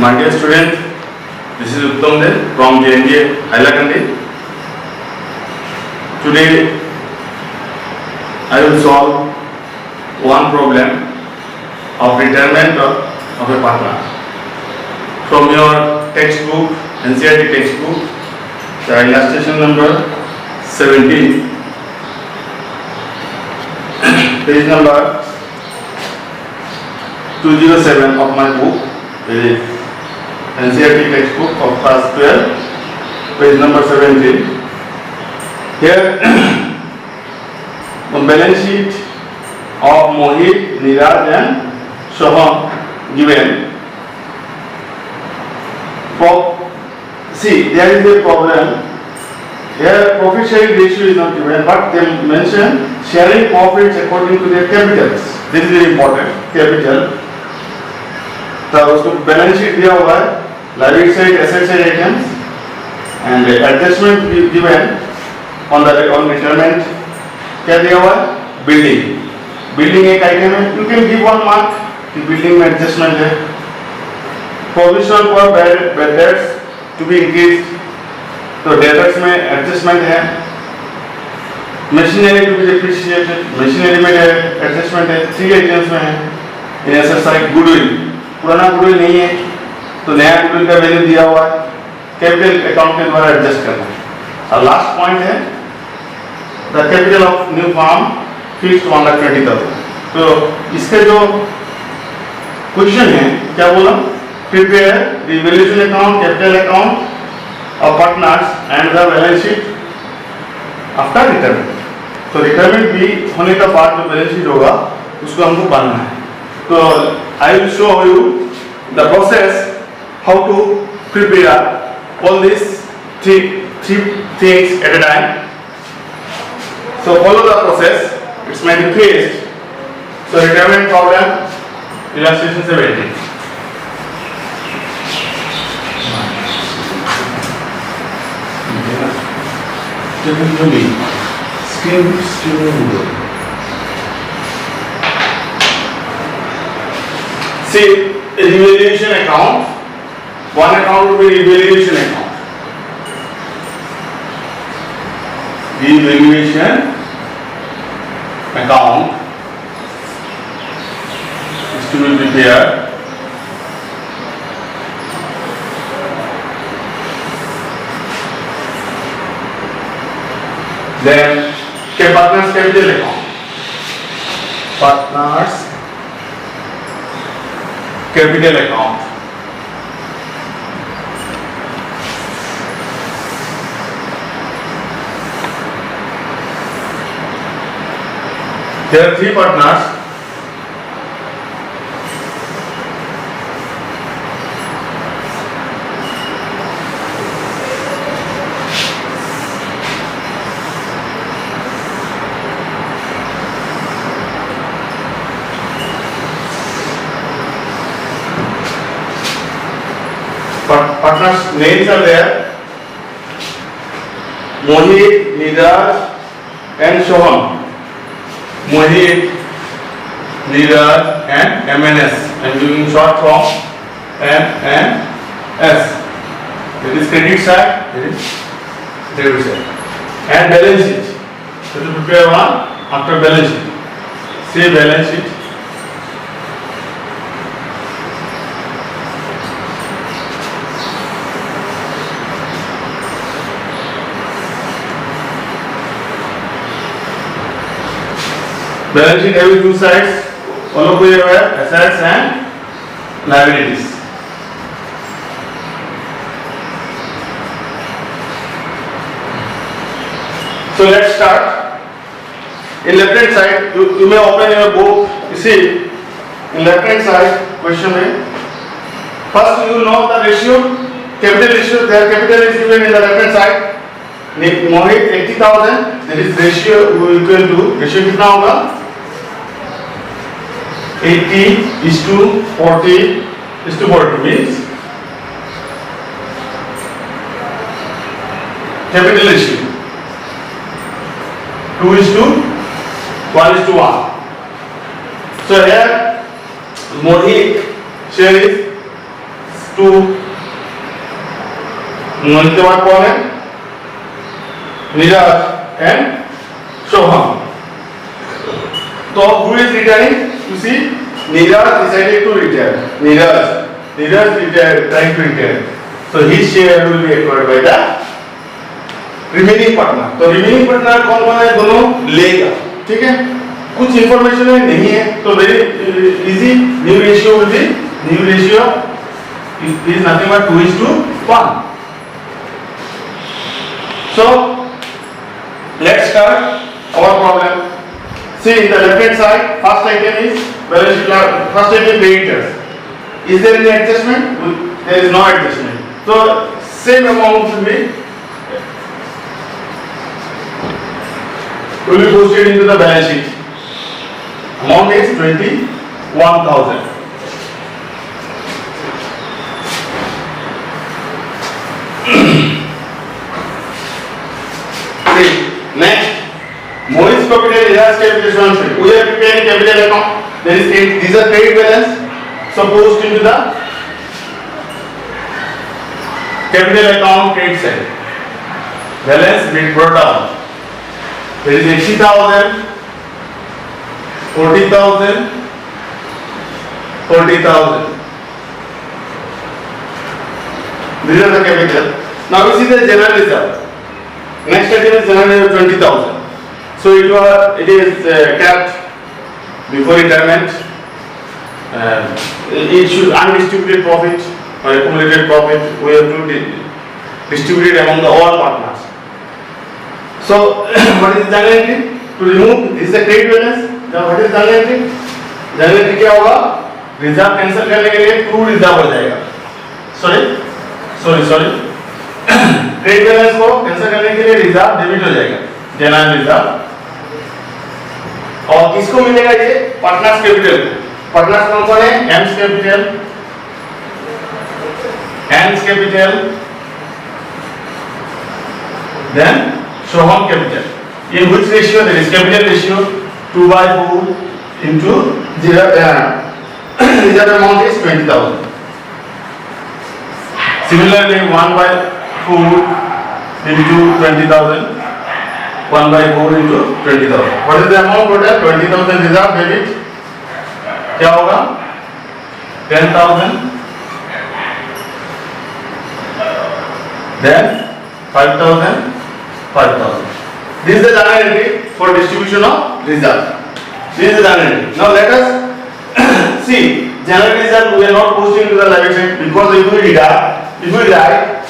My dear student, this is Uttam Dev from JNJ Hailakandi. Today I will solve one problem of retirement of a partner. From your textbook, NCERT textbook, the illustration number 17, page number 207 of my book, the NCERT textbook of class 12, page number 17. Here, the balance sheet of Mohit, Niraj and Soham given. See, there is a problem. Here, profit sharing ratio is not given, but they mention sharing profits according to their capitals. This is very important. Capital. तो उसको balance sheet दिया हुआ है, liability side, asset side items, and adjustment given on retirement. क्या दिया हुआ है? Building एक आइटम है. You can give one mark कि बिल्डिंग में एडजस्टमेंट है. Provision for bad debts to be increase, तो डेटर्स में एडजस्टमेंट है. Machinery to be depreciated, machinery में एडजस्टमेंट है. 3 आइटम्स में है. इन एसेट साइड गुडविल, पुराना गुडविल नहीं है तो नया गुडविल का वैल्यू दिया हुआ है, कैपिटल अकाउंट के द्वारा एडजस्ट करना है. और लास्ट पॉइंट है the capital of new firm fixed 1,20,000. तो इसके जो क्वेश्चन है क्या बोला? Prepare the valuation account, capital account of partners and the balance sheet after retirement. तो रिटायरमेंट भी होने का बाद जो बैलेंस शीट होगा उसको हमको बनाना है. So I will show you the process how to prepare all these three things at a time. So follow the process. It's manifest. So retirement problem, illustration 17. See, revaluation account. One account will be revaluation account. Revaluation account is to be prepared. Then, partners capital account. Partners capital account. There are 3 partners. Partners names are there: Mohit, Niraj and Soham. Mohit, Niraj and MNS. I am using short form MNS. That is credit side, that is debit side. And balance sheet. So to prepare one after balance sheet. Say balance sheet. Balance sheet having 2 sides, all of which have assets and liabilities. So let's start. In left hand side, you may open your book. You see, in left hand side, question है. First you know the ratio, capital ratio. Their capital is given in the left hand side. Mohit 80,000. That is ratio equal to, ratio कितना होगा? 80:40 means capital ratio 2:1:1. So here Mohit share is two उनके बाद कौन है Neeraj and सोहम. तो who is returning? You see, Neeraj decided to return. Neeraj retired, trying to return. So his share will be acquired by the remaining partner. तो remaining partner कौन कौन है दोनों लेगा. ठीक है. कुछ इंफॉर्मेशन है नहीं है तो very easy. New ratio will be new ratio is nothing but 2:1. So let's start our problem. See in the left hand side, first item is balance sheet. First item creditors. Is there any adjustment? There is no adjustment. So same amount will be posted into the balance sheet. Amount is 21,000. Next. Moist capital is as capital transfer. We are preparing capital account. There is these are credit balance. So post into the capital account credit side. Balance being brought down. There is 80,000, 40,000, 40,000. These are the capital. Now we see the general reserve. Next item is general reserve 20,000. So it is kept before retirement. It should undistributed profit or accumulated profit. We have to distribute it among the all partners. So what is journal entry? To remove this is the credit balance. Now what is journal entry? Journal entry क्या होगा? Reserve cancel करने के लिए true reserve हो जाएगा. Sorry credit balance को cancel करने के लिए रिजर्व डेबिट हो जाएगा. General reserve. और किसको मिलेगा ये? Partners capital. पार्टनर्स कौन कौन है? M's capital, then Soham capital. In which ratio? There is capital ratio 2/4 into reserve amount is 20,000. Similarly 1/4 into 20,000. 1/4 into 20,000. What is the amount total? 20,000 reserve debit. क्या होगा? 10,000. Then 5,000. 5,000. This is the journal entry for distribution of reserve. This is the journal entry. Now let us see general reserve. We are not posting to the liability because if we write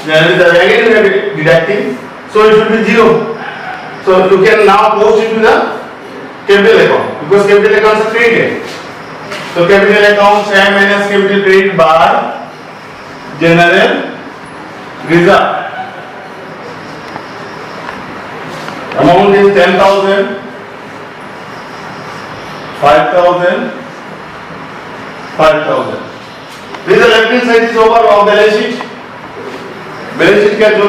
general reserve again we are deducting, so it should be 0. So you can now post into the capital account because capital accounts are created. So capital account share minus capital credit by general reserve. Amount is 10,000, 5,000, 5,000. This is the left hand side is over of balance sheet. Balance sheet का जो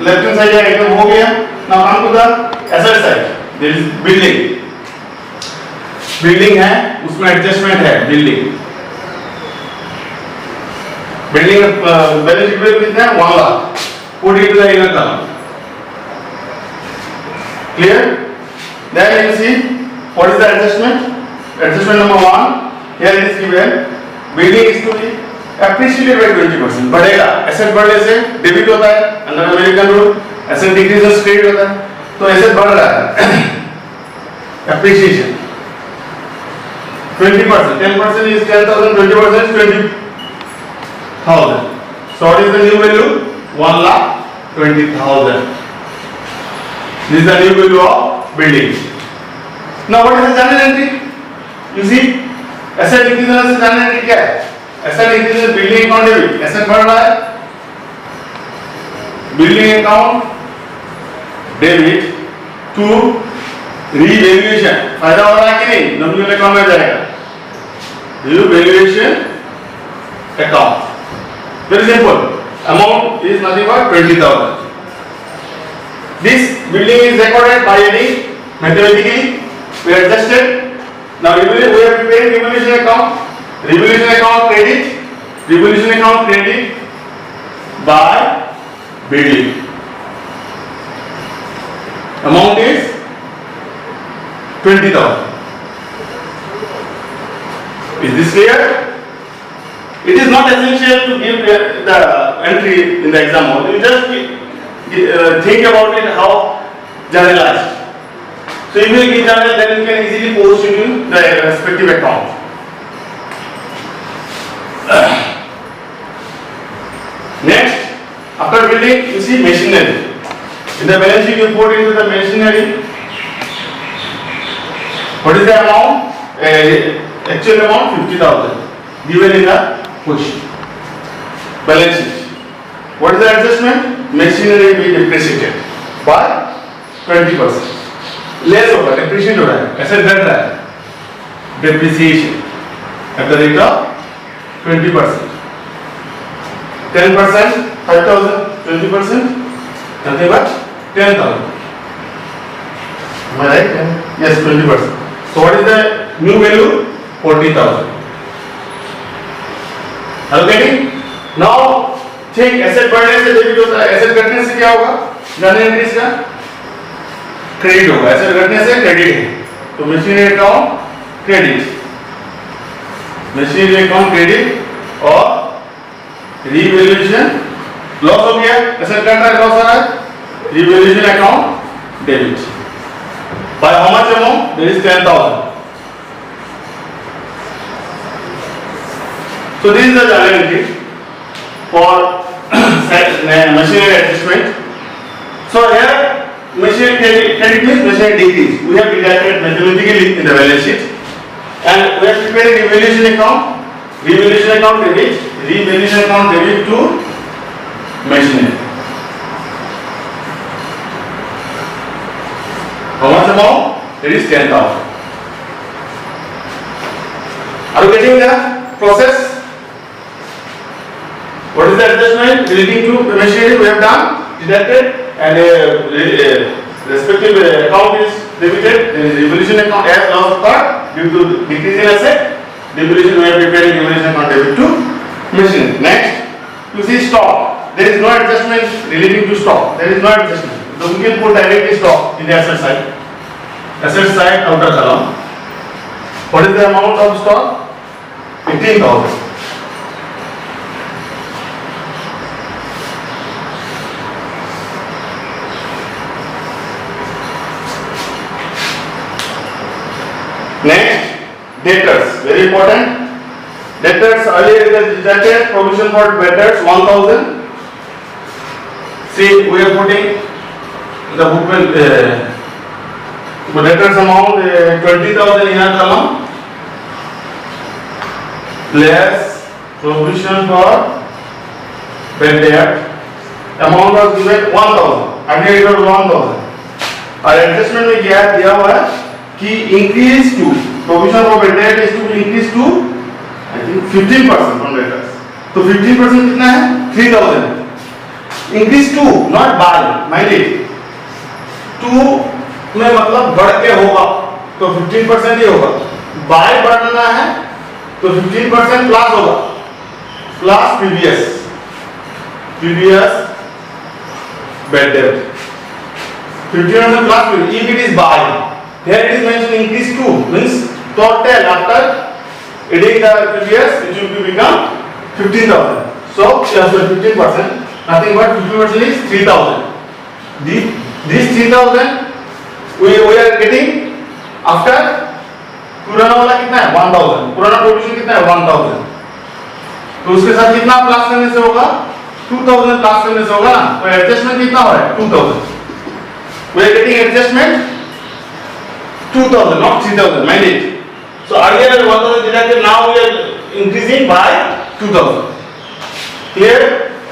left hand side है एकदम हो गया. Now come to the asset side. There is building. Building है, उसमें adjustment है building. Building balance sheet में कितना है? 1 lakh. Put it to the inner column. Clear? Then you see what is the adjustment? Adjustment number 1. Here it is given. Building is to be appreciated by 20%. बढ़ेगा. Asset बढ़ने से debit होता है. Under American rule, asset decreases credit होता है. तो asset बढ़ रहा है. Appreciation. 20%. 10% is 10,000. 20% is 20,000. So what is the new value? 1,20,000. This is the new value of building. Now what is the journal entry? You see, asset increases से journal entry क्या है? Asset increases building account debit. Asset बढ़ रहा है. Building account debit to revaluation. फायदा हो रहा है कि नहीं? नॉमिनल अकाउंट में जाएगा. Revaluation account. Very simple. Amount is nothing but 20,000. This building is recorded by any mathematically. We adjusted. Now we are preparing revaluation account. Revaluation account credit. Revaluation account credit. by billing. Amount is 20,000. Is this clear? It is not essential to give the entry in the exam hall. You just think about it how generalized. So if you give general, then you can easily post it in the respective account. Next, after building, you see machinery. In the balance sheet, you put into the machinery. What is the amount? Actual amount 50,000 given in the question. Balance sheet. What is the adjustment? Machinery will be depreciated by 20%. Less होगा, depreciate हो रहा है, asset घट रहा है. Depreciation at the rate of 20%. 10%, 5,000. 20%, nothing but 10,000. Am I right? Yes, 20%. So what is the new value? 40,000. Are you getting? Now think asset बढ़ने से debit होता है, asset घटने से क्या होगा? जनरल एंट्रीज का क्रेडिट होगा, asset घटने से क्रेडिट है. तो machinery account credit, machinery account credit और रीवैल्यूएशन लॉस हो गया, asset घट रहा है, लॉस आ रहा है, revaluation account debit. By how much amount? There is 10,000. So this is the journal entry for machinery adjustment. So here machinery credit means machinery decrease. We have deducted mathematically in the balance sheet, and we have prepared a revaluation account. Revaluation account debit. Revaluation account debit to machinery. How much amount? It is 10,000. Are you getting the process? What is the adjustment relating to machinery we have done? Deducted, and respective account is debited. There is revaluation account as loss occurred due to decrease in asset. Devaluation we have prepared revaluation account debit to machinery. Next, you see stock. There is no adjustment relating to stock. There is no adjustment. So we can put directly stock in the asset side. Asset side outer column. What is the amount of stock? 18,000. Next, debtors. Very important. Debtors earlier it was deducted. Provision for debtors 1,000. See, we are putting the book debtors amount 20,000 in our column, less provision for bad debt. Amount was given 1,000. Earlier it was 1,000. और adjustment में क्या दिया हुआ है कि increase to provision for bad debt is to be increased to I think 15% on debtors. तो 15% कितना है? 3,000. Increase to, not by. Mind it. To में मतलब बढ़ के होगा तो 15% ही होगा. बाय बढ़ना है तो 15% प्लस होगा, plus previous bad debt. 15% plus if it is by. Here it is mentioned increase to means total after adding the previous it will become 15,000. So 15%, nothing but 15% is 3,000. This 3,000 we are getting after पुराना वाला कितना है 1,000. पुराना provision कितना है 1,000. तो उसके साथ कितना प्लस करने से होगा 2,000 प्लस करने से होगा ना. तो एडजस्टमेंट कितना हो रहा है 2,000. We are getting adjustment 2,000 not 3,000. Mind it. So earlier 1,000 deducted, now we are increasing by 2,000. Clear?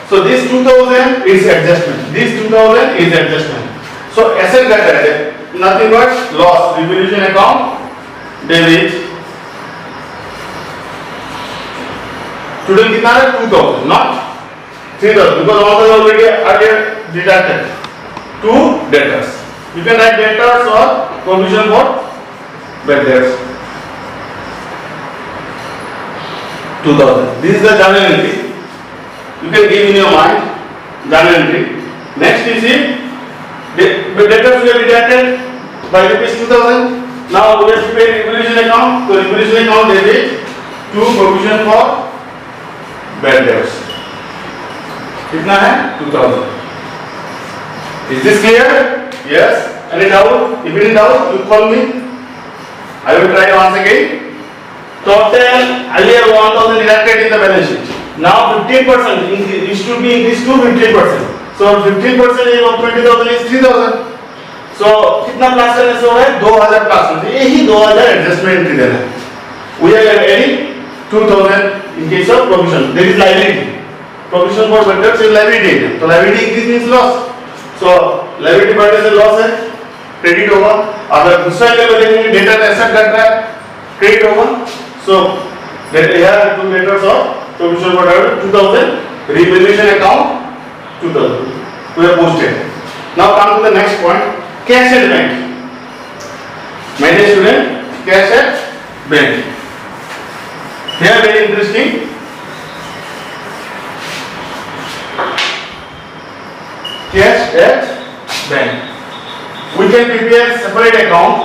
So this 2,000 is adjustment. This 2,000 is adjustment. So asset got added. Nothing but loss. Revaluation account debit. Total कितना है 2,000 not 3,000 because 1,000 already earlier deducted. Two debtors. You can write debtors or provision for bad debts. 2,000. This is the journal entry. You can give in your mind. journal entry. Next is the debtors will be deducted by rupees 2000. Now we have to pay revaluation account. So revaluation account debit to provision for bad debts. कितना है 2000. Is this clear? Yes. Any doubt? If any doubt, you call me. I will try once again. Total earlier 1000 deducted in the balance sheet. Now 15% increase. It should be increased to 15%. So 15% of 20,000 is 3,000. So कितना plus करने से हो रहा है 2000 plus करने से यही 2000 adjustment entry देना है. We are adding 2000 in case of provision. There is liability. Provision for debtors is liability. तो liability increase means loss. So liability बढ़ने से loss है, credit होगा. अगर दूसरा लेवल देखेंगे debtor asset घट रहा है, credit होगा. So here two debtors of provision for debtors 2000, revaluation account 2000. We have posted. Now come to the next point. Cash at bank. My dear student, cash at bank. Here very interesting. Cash at bank. We can prepare separate account.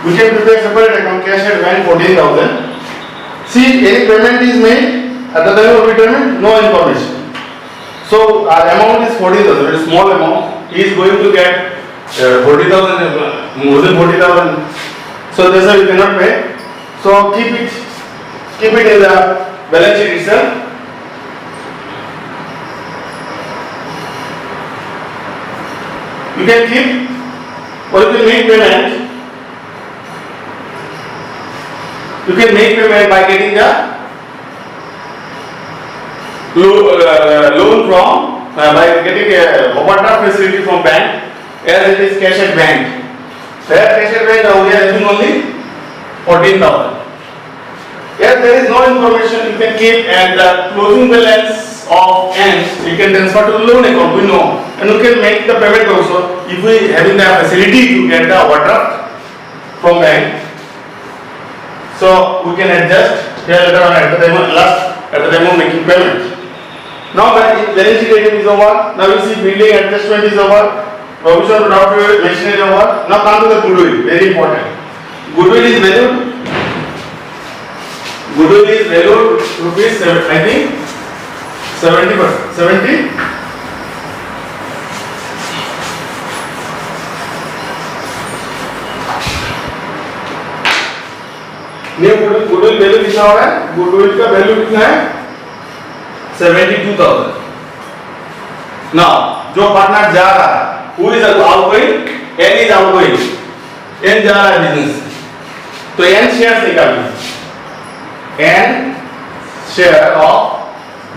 We can prepare separate account. Cash at bank 14,000. See, any payment is made at the time of retirement, no information. So our amount is 40,000. It's a small amount. He is going to get 40,000, more than 40,000. So that's why we cannot pay. So keep it in the balance sheet itself. You can keep, or you can make payment. You can make payment by getting the loan from by getting a overdraft facility from bank, as it is cash at bank. Where cash at bank now we are having only 14,000. If there is no information, you can keep and the closing balance of ends you can transfer to the loan account. We know, and you can make the payment also if we having the facility to get the overdraft from bank. So we can adjust here later on at the time of making payment. Now the balance sheet item is over. Now you see building adjustment is over. Provision for document machinery is over. Now come to the goodwill. Very important. Goodwill is valued. Goodwill is valued rupees 70. New goodwill value कितना हो रहा है? Goodwill का value कितना है? 72,000. Now जो partner जा रहा है, who is outgoing? N is outgoing. N जा रहा है बिजनेस, तो N शेयर निकालना. N शेयर ऑफ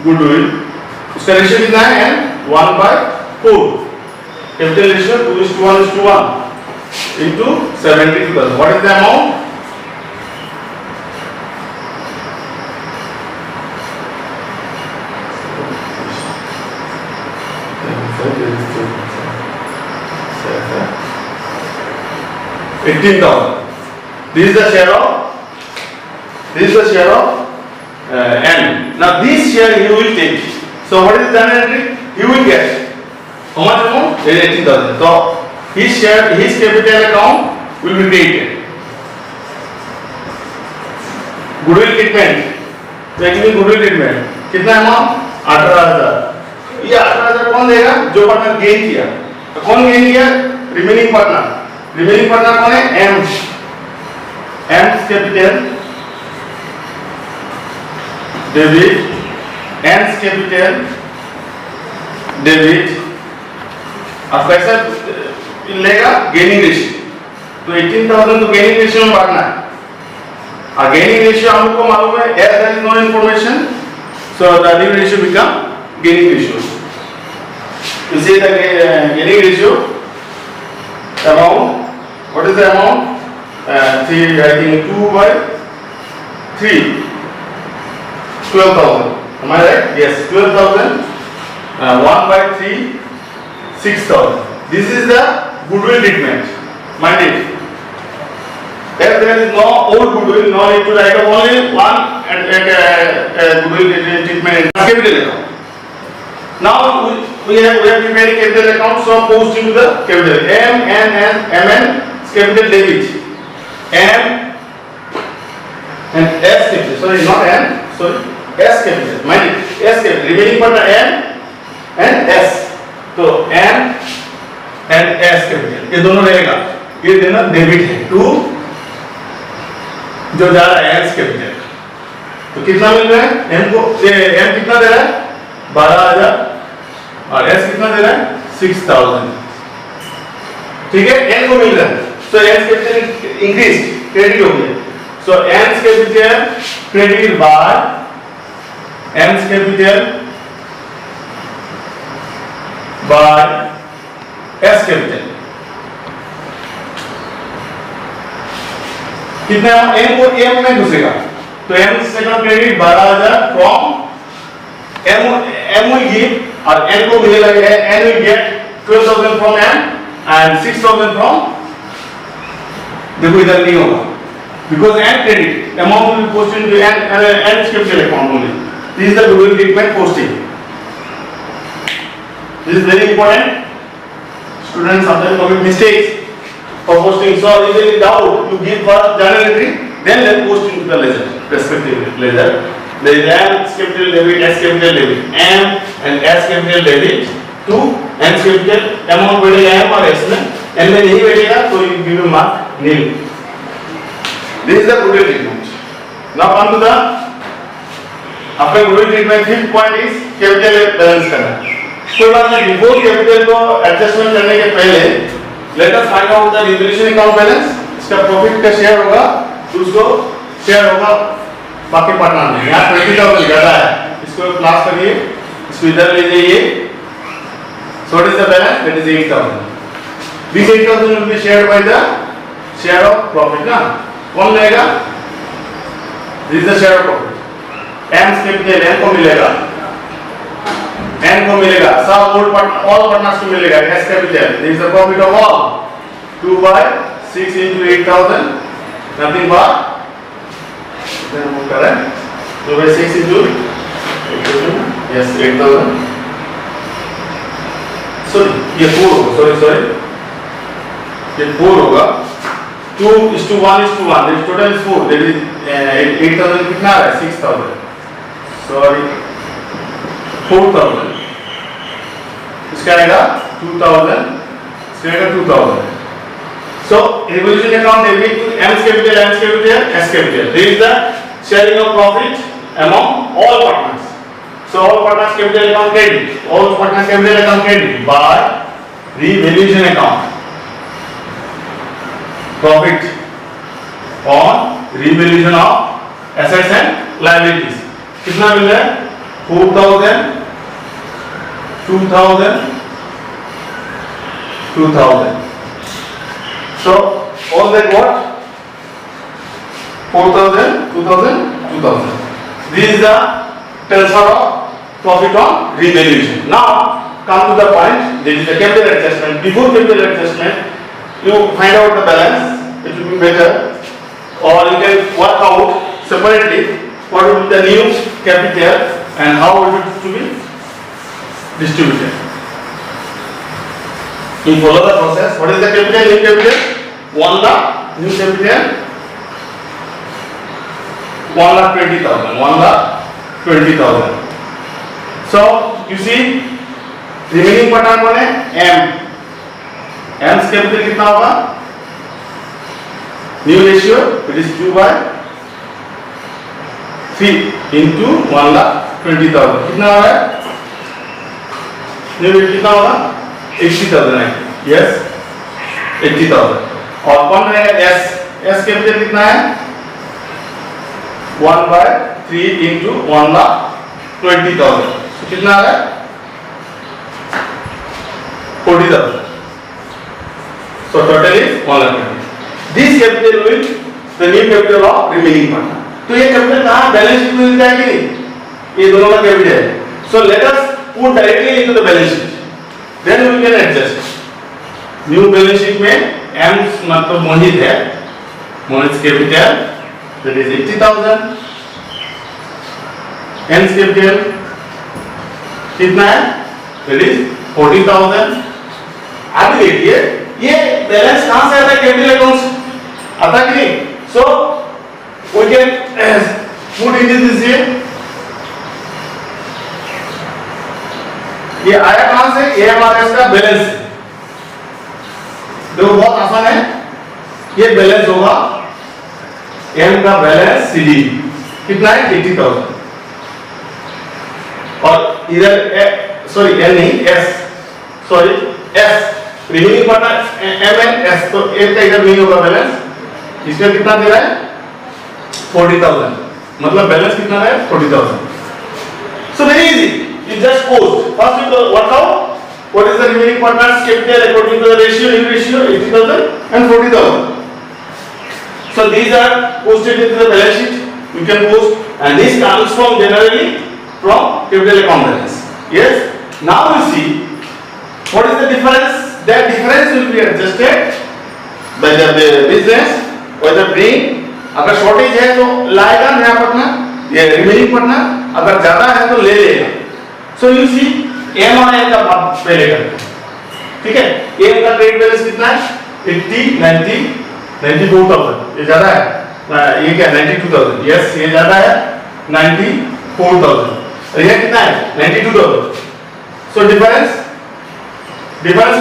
गुडविल, उसका रेशियो कितना है? N 1/4. Capital ratio 2:1:1 into 72,000. What is the amount? $18,000. This is the share of N. Now this share he will take. So what is the journal entry? He will get how much amount? 18,000. So his share, his capital account will be created. Goodwill treatment. Goodwill treatment. कितना amount? 18,000. ये 18,000 कौन देगा? जो partner gain किया. तो कौन gain किया? Remaining partner. Remaining partner कौन है? M's capital debit, AIIMS capital debit. अब कैसा लेगा? Gaining ratio. तो 18,000 तो गेनिंग रेशियो में बांटना है. और गेनिंग रेशियो हम लोग को मालूम है, as there is no information, so the new ratio become gaining ratio. You see the gaining ratio amount. What is the amount? 3, I think 2/3. 12,000. Am I right? Yes, 12,000. 1/3, 6,000. This is the goodwill treatment. Mind it. If there is no old goodwill, no need to write only one goodwill treatment. Capital account. Now we have prepared capital account, so posting to the capital MN capital debit, M and S capital, sorry not N, sorry S capital, mind it, S capital, remaining part M and S, तो M and S capital ये दोनों रहेगा, ये देना debit है to जो जा रहा है S capital, तो कितना मिल रहा है M को, M कितना दे रहा है 12,000 और S कितना दे रहा है 6,000, ठीक है, N को मिल रहा है, so S capital increased, credit हो गया, so N capital credited by M capital by S capital, कितना M को M में घुसेगा, तो M second credit 12,000 from M will give और N को मिलेगा, N will get 12,000 from M and 6,000 from, देखो इधर नहीं होगा because N credit amount will be posted into N capital account only. This is the goodwill treatment posting. This is very important. Students sometimes commit mistakes for posting. So if there is doubt, you give first journal entry, then post into the ledger, respective ledger. There is M capital debit, S capital debit, M and S capital debit to N capital amount बढ़ेगा M और S में, N में नहीं बढ़ेगा तो you give a mark nil. This is the goodwill treatment. Now come to the after goodwill treatment, fifth point is capital balance करना. कोई बात नहीं, before capital को adjustment करने के पहले let us find out the resolution account balance. इसका profit का share होगा, तो उसको share होगा बाकी पार्टनर में. यहाँ 20,000 ज्यादा है, इसको क्लास करिए, इसको इधर ले जाइए. So what is the balance? That is 8,000. This 8,000 will be shared by the share of profit ना. कौन लेगा? This is the share of profit. M capital M को मिलेगा, N को मिलेगा, सब all partners को मिलेगा. S capital. This is the profit of all. 2 by 6 into 8,000. Nothing but. Then move करें. 2 by 6 into 8,000. Yes, 8,000. Sorry, ये 4 होगा. Sorry. ये 4 होगा. 2:1:1. This total is 4. That is 8,000 कितना है? 6,000. Sorry, 4,000. इसका आएगा 2,000. इसका आएगा 2,000. So revolution account debit to M capital, S capital. This is the sharing of profit among all partners. So all partners capital account credit. All partners capital account credit by revaluation account. Profit on revaluation of assets and liabilities. कितना मिल रहा है? 4,000, 2,000, 2,000. So all that what? 4,000, 2,000, 2,000. This is the transfer of profit on revaluation. Now come to the point. This is the capital adjustment. Before capital adjustment, you find out the balance. It will be better, or you can work out separately what will be the new capital and how it is to be distributed. You follow the process. What is the capital? New capital 1 lakh. New capital 1,20,000. 1,20,000. So you see remaining partner कौन है? M. M's capital कितना होगा? New ratio, it is 2 by 3 into 1,20,000. कितना होगा? New ratio कितना होगा? 80,000 है. Yes, 80,000. और कौन रहेगा? S capital कितना है? 1 by 3 into 1,20,000. So कितना आ रहा है? 40,000. So total is 1,20,000. This capital will the new capital of remaining partner. तो ये capital कहाँ बैलेंस शीट में मिल जाएगी नहीं? ये दोनों का capital है. So let us put directly into the balance sheet. Then we can adjust. New balance sheet में M मतलब मोहित है. मोहित capital that is 80,000. N's capital कितना है? That is 40,000। अब देखिए ये बैलेंस कहां से आता है, कैपिटल अकाउंट से आता कि नहीं। So we can put in this ये आया कहां से, ये हमारा इसका बैलेंस है। देखो बहुत आसान है, ये बैलेंस होगा एम का बैलेंस सीडी कितना है 80,000 और इधर सॉरी एल नहीं S sorry S remaining partner M and S, तो एल का इधर नहीं होगा बैलेंस, इसमें कितना दे रहा है 40,000, मतलब बैलेंस कितना है 40,000। So very easy, you just post first you work out what is the remaining partners capital according to the ratio in ratio 80,000 and 40,000. So these are posted into the balance sheet, you can post, and this comes from generally from capital account balance. Yes, now we see what is the difference. That difference will be adjusted by the business whether bring, अगर shortage है तो लाएगा नया partner, ये remaining partner, अगर ज्यादा है तो ले लेगा। So you see M और N का भाग पहले करते हैं, ठीक है। M का ट्रेड बैलेंस कितना है 80, 90, 94,000, ये ज्यादा है, ये क्या 92,000, यस ये ज्यादा है 94,000, और ये कितना है 92,000। सो डिफरेंस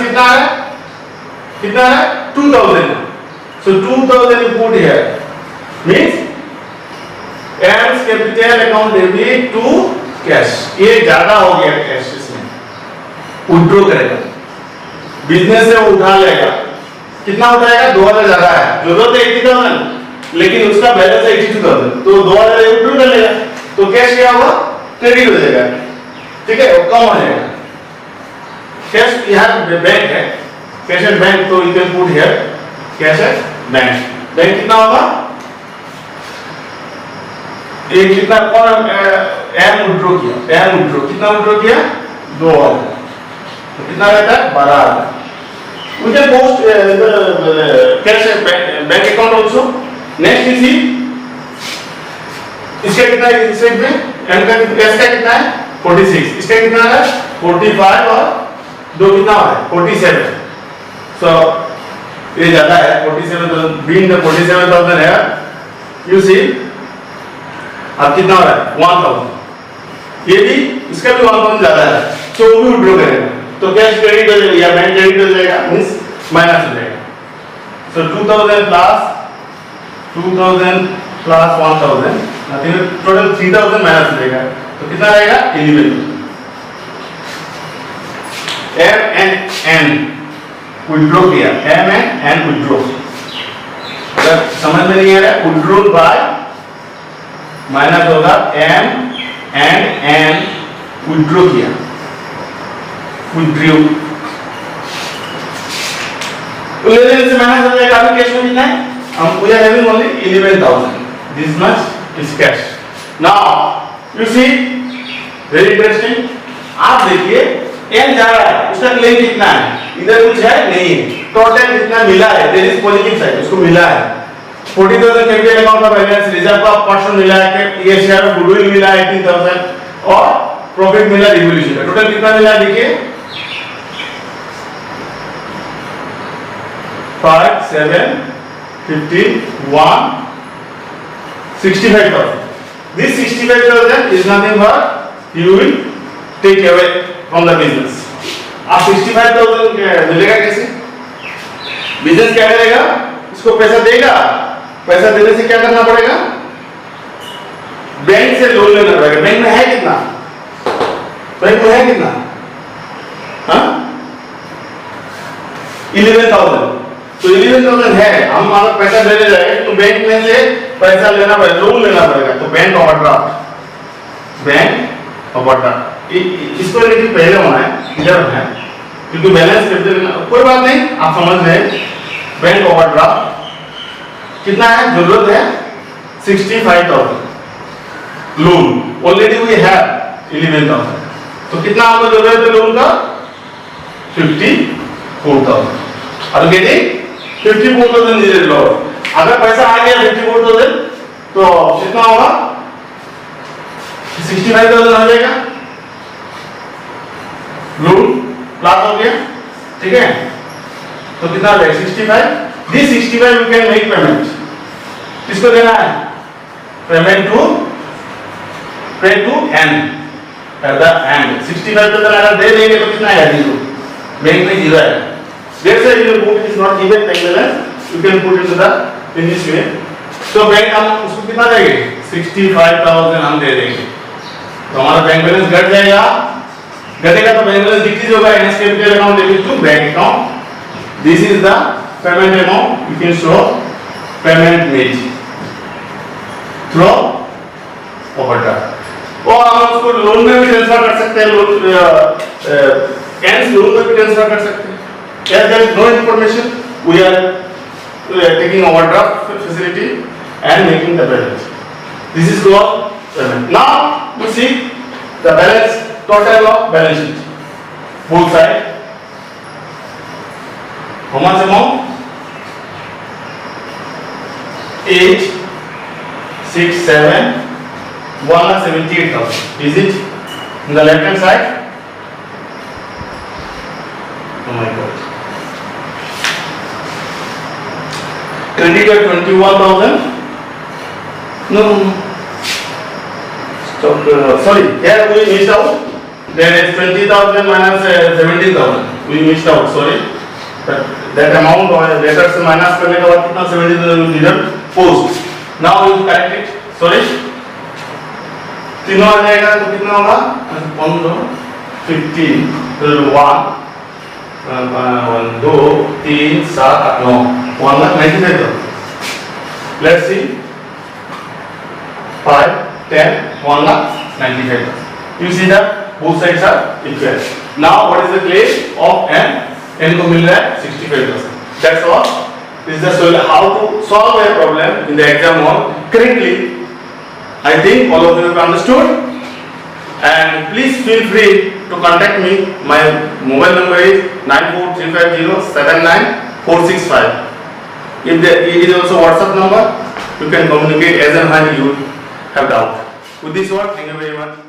कितना है 2,000। सो 2,000 you put here means M's capital account debit to cash, ये ज्यादा हो गया कैश, इसमें विड्रॉ करेगा, बिजनेस से वो उठा लेगा, कितना उठाएगा 2,000 ज्यादा है, जरूरत है 80,000 लेकिन उसका बैलेंस है 82,000, तो 2,000 विड्रॉ कर लेगा, तो कैश क्या होगा क्रेडिट हो जाएगा, ठीक है, कम हो जाएगा। कैश यहाँ बैंक है, कैश एट बैंक, तो you can put here cash at bank. Bank कितना होगा, ये कितना कौन एम विड्रॉ किया, एम विड्रॉ कितना विड्रॉ किया 2,000, तो कितना रहता है 12,000। We can post cash bank account also. Next is इसका कितना है इस साइड में, एम का एस का कितना है 46, इसका कितना है 45 और दो कितना है 47। सो ये ज्यादा है 47,000, बीइंग द 47,000 है, यू सी अब कितना हो रहा है 1,000, ये भी इसका भी 1,000 ज्यादा है, तो वो भी विड्रॉ करेगा, तो कैश क्रेडिट हो जाएगा या बैंक क्रेडिट हो जाएगा, मींस माइनस हो जाएगा। सो 2,000 प्लस 1,000, टोटल 3,000 माइनस हो जाएगा, तो कितना रहेगा 11,000। M and N विड्रॉ किया, M and N विड्रॉ, अगर समझ में नहीं आ रहा है विड्रॉ बाय माइनस होगा M and N विड्रॉ किया, विड्रॉ लेने से माइनस हो जाएगा, अभी कैश में कितना है, हम we are having only 11,000, this much is cash. Now you see very interesting, आप देखिए एन जा रहा है, उसका क्लेम कितना है, इधर कुछ है नहीं, टोटल कितना मिला है, देयर इज पॉजिटिव साइड, उसको मिला है 40,000 कैपिटल अकाउंट का बैलेंस, रिजर्व का पोर्शन मिला है, ये शेयर ऑफ गुडविल मिला है 18,000 और प्रॉफिट मिला रिवोल्यूशन का, टोटल कितना मिला है देखिए 5, 7, 15, 1, 65,000. This 65,000 is nothing but you will take away from the business. आप 65,000 मिलेगा कैसे, बिजनेस क्या करेगा, इसको पैसा देगा, पैसा देने से क्या करना पड़ेगा, बैंक से लोन लेना पड़ेगा। बैंक में है कितना, बैंक में है कितना, हाँ 11,000, तो 11,000 है, हम अगर पैसा देने जाएंगे तो बैंक में से पैसा लेना पड़ेगा, लोन लेना पड़ेगा, तो बैंक ओवरड्राफ्ट, बैंक ओवरड्राफ्ट इसको लेकिन पहले होना है, इधर है क्योंकि बैलेंस कैपिटल, कोई बात नहीं आप समझ रहे हैं। बैंक ओवरड्राफ्ट कितना है, जरूरत है 65,000, लोन ऑलरेडी वी हैव 11,000, तो कितना हमको जरूरत है लोन का 54,000, और गेटिंग 54,000 नीडेड लोन। अगर पैसा आ गया 54,000 तो कितना होगा 65,000 हो जाएगा, लोन 7 हो गया, ठीक है। तो कितना हो जाएगा 65। This 65 you can make payment, किसको देना है, payment to and at the end 65 तो अगर दे देंगे तो कितना आएगा, 0, बैंक में 0 आएगा। Let's say your book is not given bank balance, you can put it to the in this way. तो बैंक हम उसको कितना देंगे, 65,000 हम दे देंगे, तो हमारा बैंक बैलेंस घट जाएगा, घटेगा तो बैंक बैलेंस डिक्रीज होगा, NS capital account debit to bank account. This is the payment amount, you can show payment made through overdraft. और हम उसको लोन में भी ट्रांसफर कर सकते हैं, लोन कैश लोन में भी ट्रांसफर कर सकते हैं। As there is no information, we are taking overdraft facility and making the balance. This is called payment. Now we see the balance, total of balance sheet, both sides. How much amount? 8, 6, 7, 1,78,000. Is it in the left hand side? Oh my God. Credit at 21,000. No. Stop. Sorry. Here we missed out. There is 20,000 minus 17,000. We missed out. Sorry. That amount or letter से minus करने के बाद कितना 17,000 deduct post. Now you correct it. Sorry. तीनों आ जाएगा तो कितना होगा? 15, 1, 2, 3, 7, 8, 9, 1,95,000. Let's see. 5, 10, 1,95,000. You see that both sides are equal. Now what is the claim of n? N को मिल रहा है 65,000. That's all. This is the solution. How to solve a problem in the exam hall correctly. I think all of you have understood. And please feel free to contact me. My mobile number is 9435079465. It is also WhatsApp number. You can communicate as and when you have doubt. With this word, thank you very much.